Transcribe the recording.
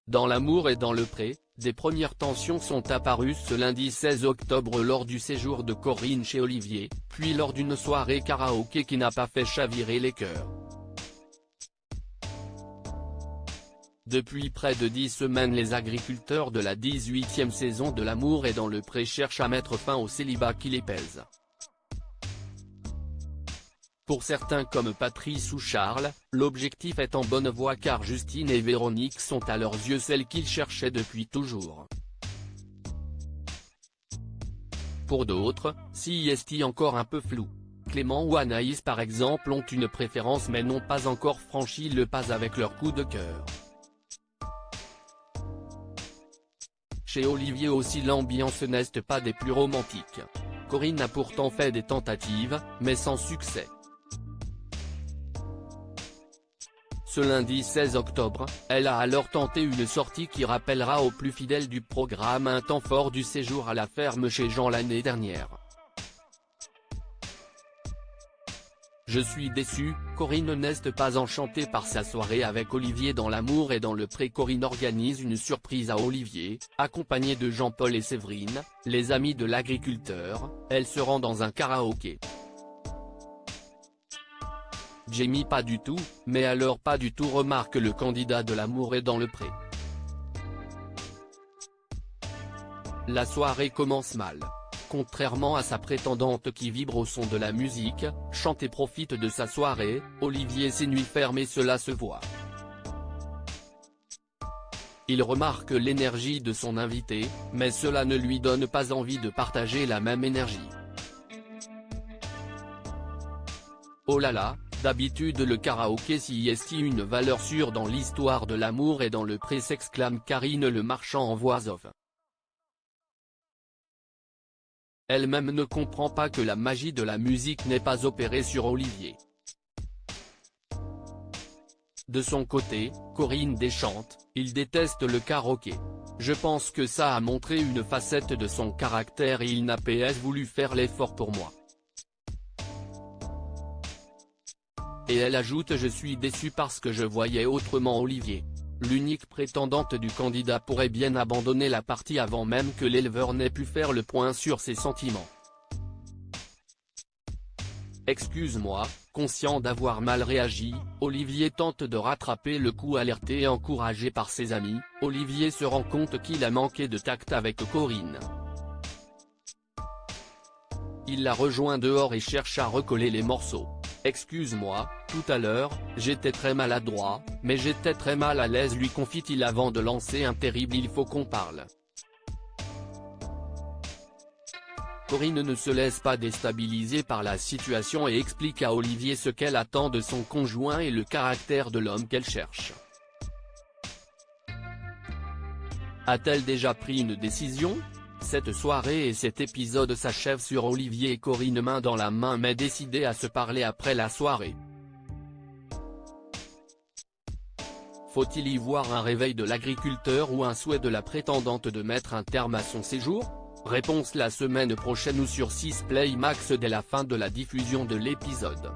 Dans l'amour et dans le pré, des premières tensions sont apparues ce lundi 16 octobre lors du séjour de Corinne chez Olivier, puis lors d'une soirée karaoké qui n'a pas fait chavirer les cœurs. Depuis près de 10 semaines, les agriculteurs de la 18e saison de L'amour et dans le pré cherchent à mettre fin au célibat qui les pèse. Pour certains comme Patrice ou Charles, l'objectif est en bonne voie car Justine et Véronique sont à leurs yeux celles qu'ils cherchaient depuis toujours. Pour d'autres, c'est encore un peu flou. Clément ou Anaïs par exemple ont une préférence mais n'ont pas encore franchi le pas avec leur coup de cœur. Chez Olivier aussi l'ambiance n'est pas des plus romantiques. Corinne a pourtant fait des tentatives, mais sans succès. Ce lundi 16 octobre, elle a alors tenté une sortie qui rappellera aux plus fidèles du programme un temps fort du séjour à la ferme chez Jean l'année dernière. Je suis déçue, Corinne n'est pas enchantée par sa soirée avec Olivier dans L'amour et dans le pré. Corinne organise une surprise à Olivier, accompagnée de Jean-Paul et Séverine, les amis de l'agriculteur, elle se rend dans un karaoké. Jamie pas du tout, mais alors pas du tout remarque le candidat de L'amour et dans le pré. La soirée commence mal. Contrairement à sa prétendante qui vibre au son de la musique, chante et profite de sa soirée, Olivier s'ennuie ferme et cela se voit. Il remarque l'énergie de son invité, mais cela ne lui donne pas envie de partager la même énergie. Oh là là, d'habitude le karaoké s'y est une valeur sûre dans l'histoire de L'amour et dans le pré, s'exclame Karine Le Marchand en voix off. Elle-même ne comprend pas que la magie de la musique n'ait pas opéré sur Olivier. De son côté, Corinne déchante, il déteste le karaoké. Je pense que ça a montré une facette de son caractère et il n'a pas voulu faire l'effort pour moi. Et elle ajoute: je suis déçue parce que je voyais autrement Olivier. L'unique prétendante du candidat pourrait bien abandonner la partie avant même que l'éleveur n'ait pu faire le point sur ses sentiments. Excuse-moi, conscient d'avoir mal réagi, Olivier tente de rattraper le coup. Alerté et encouragé par ses amis, Olivier se rend compte qu'il a manqué de tact avec Corinne. Il la rejoint dehors et cherche à recoller les morceaux. Excuse-moi, tout à l'heure, j'étais très maladroit, mais j'étais très mal à l'aise, lui confie-t-il avant de lancer un terrible il faut qu'on parle. Corinne ne se laisse pas déstabiliser par la situation et explique à Olivier ce qu'elle attend de son conjoint et le caractère de l'homme qu'elle cherche. A-t-elle déjà pris une décision ? Cette soirée et cet épisode s'achèvent sur Olivier et Corinne main dans la main mais décidés à se parler après la soirée. Faut-il y voir un réveil de l'agriculteur ou un souhait de la prétendante de mettre un terme à son séjour ? Réponse la semaine prochaine ou sur 6 Play Max dès la fin de la diffusion de l'épisode.